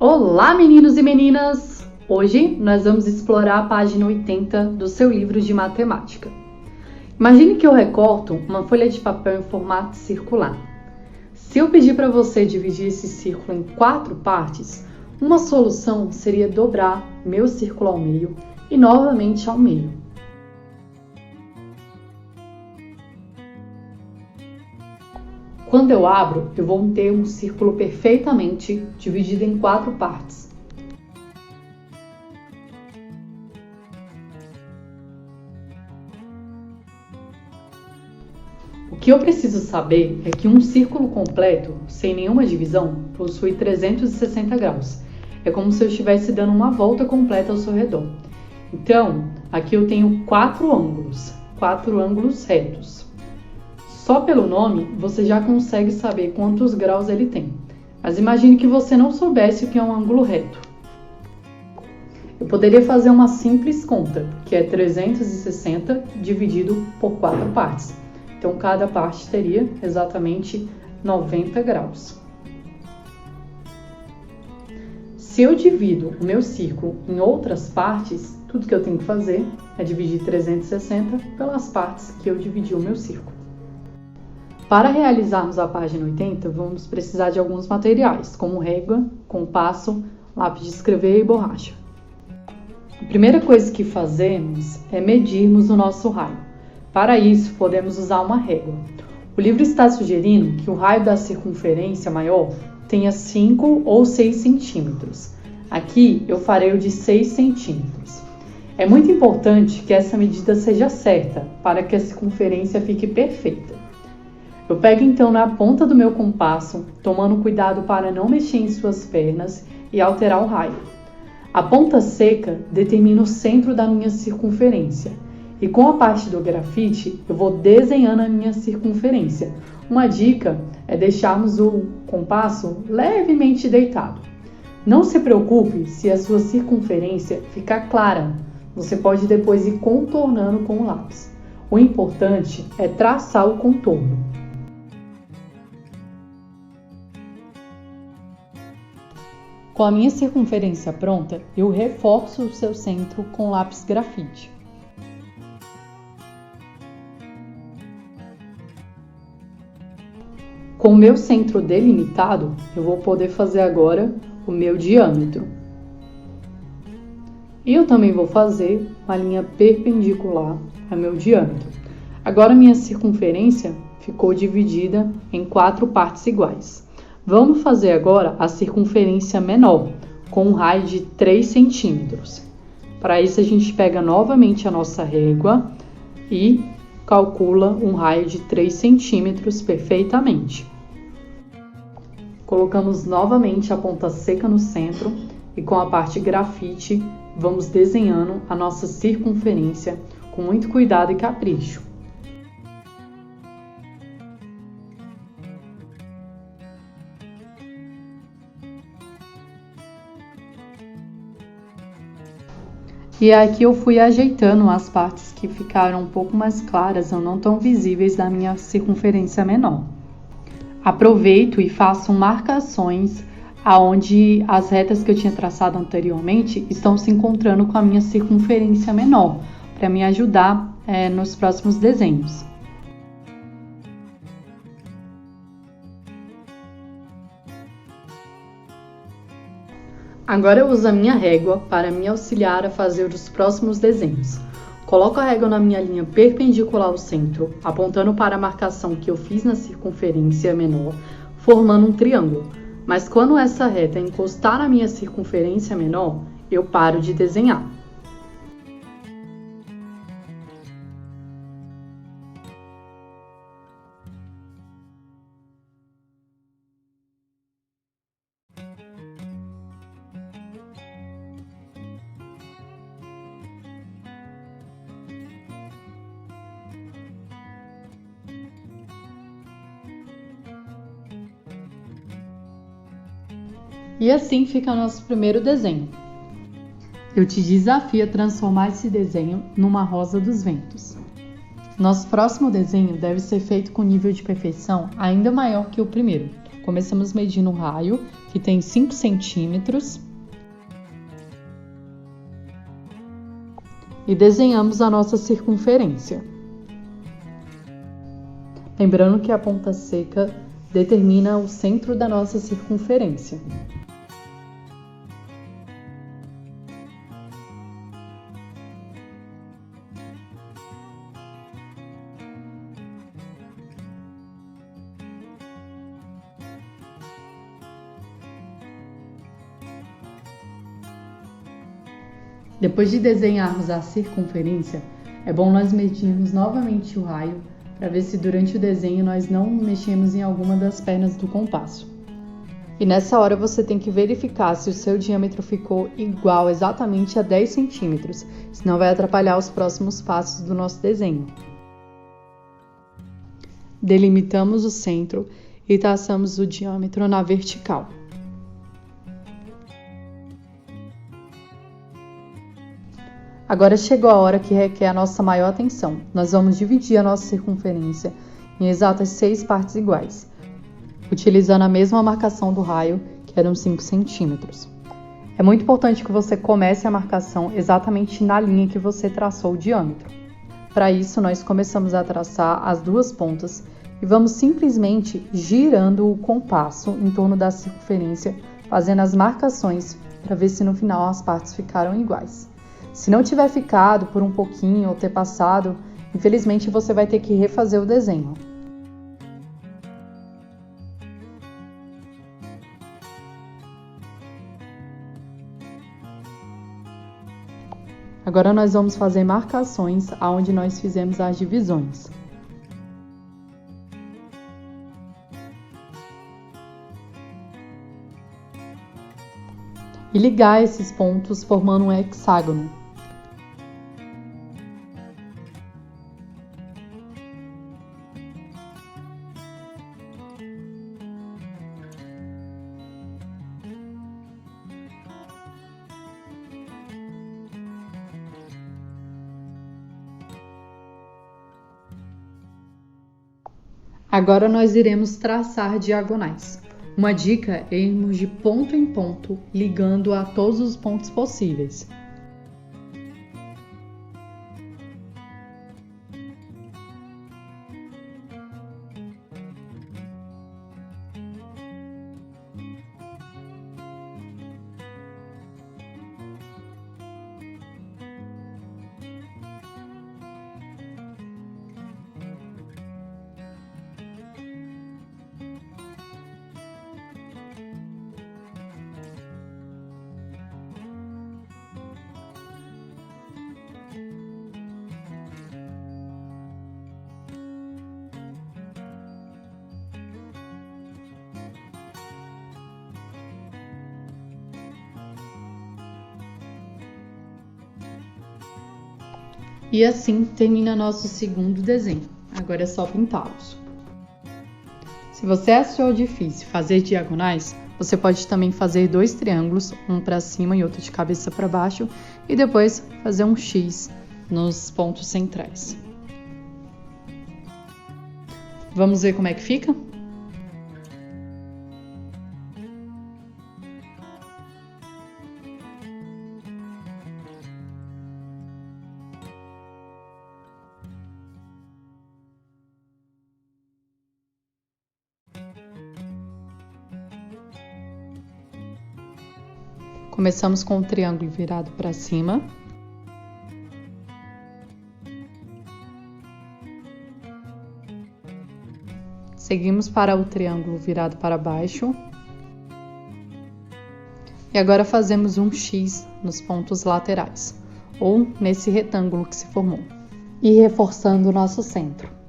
Olá, meninos e meninas! Hoje nós vamos explorar a página 80 do seu livro de matemática. Imagine que eu recorto uma folha de papel em formato circular. Se eu pedir para você dividir esse círculo em 4 partes, uma solução seria dobrar meu círculo ao meio e novamente ao meio. Quando eu abro, eu vou ter um círculo perfeitamente dividido em 4 partes. O que eu preciso saber é que um círculo completo, sem nenhuma divisão, possui 360 graus. É como se eu estivesse dando uma volta completa ao seu redor. Então, aqui eu tenho 4 ângulos retos. Só pelo nome, você já consegue saber quantos graus ele tem. Mas imagine que você não soubesse o que é um ângulo reto. Eu poderia fazer uma simples conta, que é 360 dividido por 4 partes. Então, cada parte teria exatamente 90 graus. Se eu divido o meu círculo em outras partes, tudo que eu tenho que fazer é dividir 360 pelas partes que eu dividi o meu círculo. Para realizarmos a página 80, vamos precisar de alguns materiais, como régua, compasso, lápis de escrever e borracha. A primeira coisa que fazemos é medirmos o nosso raio. Para isso, podemos usar uma régua. O livro está sugerindo que o raio da circunferência maior tenha 5 ou 6 centímetros. Aqui eu farei o de 6 centímetros. É muito importante que essa medida seja certa, para que a circunferência fique perfeita. Eu pego então na ponta do meu compasso, tomando cuidado para não mexer em suas pernas e alterar o raio. A ponta seca determina o centro da minha circunferência e com a parte do grafite eu vou desenhando a minha circunferência. Uma dica é deixarmos o compasso levemente deitado. Não se preocupe se a sua circunferência ficar clara, você pode depois ir contornando com o lápis. O importante é traçar o contorno. Com a minha circunferência pronta, eu reforço o seu centro com lápis grafite. Com o meu centro delimitado, eu vou poder fazer agora o meu diâmetro. E eu também vou fazer uma linha perpendicular ao meu diâmetro. Agora minha circunferência ficou dividida em 4 partes iguais. Vamos fazer agora a circunferência menor, com um raio de 3 centímetros. Para isso, a gente pega novamente a nossa régua e calcula um raio de 3 centímetros perfeitamente. Colocamos novamente a ponta seca no centro e com a parte grafite, vamos desenhando a nossa circunferência com muito cuidado e capricho. E aqui eu fui ajeitando as partes que ficaram um pouco mais claras ou não tão visíveis da minha circunferência menor. Aproveito e faço marcações aonde as retas que eu tinha traçado anteriormente estão se encontrando com a minha circunferência menor, para me ajudar nos próximos desenhos. Agora eu uso a minha régua para me auxiliar a fazer os próximos desenhos. Coloco a régua na minha linha perpendicular ao centro, apontando para a marcação que eu fiz na circunferência menor, formando um triângulo. Mas quando essa reta encostar na minha circunferência menor, eu paro de desenhar. E assim fica nosso primeiro desenho. Eu te desafio a transformar esse desenho numa rosa dos ventos. Nosso próximo desenho deve ser feito com nível de perfeição ainda maior que o primeiro. Começamos medindo o raio, que tem 5 centímetros. E desenhamos a nossa circunferência. Lembrando que a ponta seca determina o centro da nossa circunferência. Depois de desenharmos a circunferência, é bom nós medirmos novamente o raio para ver se durante o desenho nós não mexemos em alguma das pernas do compasso. E nessa hora você tem que verificar se o seu diâmetro ficou igual exatamente a 10 centímetros, senão vai atrapalhar os próximos passos do nosso desenho. Delimitamos o centro e traçamos o diâmetro na vertical. Agora chegou a hora que requer a nossa maior atenção. Nós vamos dividir a nossa circunferência em exatas 6 partes iguais, utilizando a mesma marcação do raio, que eram 5 centímetros. É muito importante que você comece a marcação exatamente na linha que você traçou o diâmetro. Para isso, nós começamos a traçar as duas pontas e vamos simplesmente girando o compasso em torno da circunferência, fazendo as marcações para ver se no final as partes ficaram iguais. Se não tiver ficado por um pouquinho ou ter passado, infelizmente você vai ter que refazer o desenho. Agora nós vamos fazer marcações aonde nós fizemos as divisões. E ligar esses pontos formando um hexágono. Agora nós iremos traçar diagonais. Uma dica é irmos de ponto em ponto, ligando a todos os pontos possíveis. E assim termina nosso segundo desenho. Agora é só pintá-los. Se você achou difícil fazer diagonais, você pode também fazer 2 triângulos, um para cima e outro de cabeça para baixo, e depois fazer um X nos pontos centrais. Vamos ver como é que fica? Começamos com o triângulo virado para cima. Seguimos para o triângulo virado para baixo. E agora fazemos um X nos pontos laterais, ou nesse retângulo que se formou. E reforçando o nosso centro.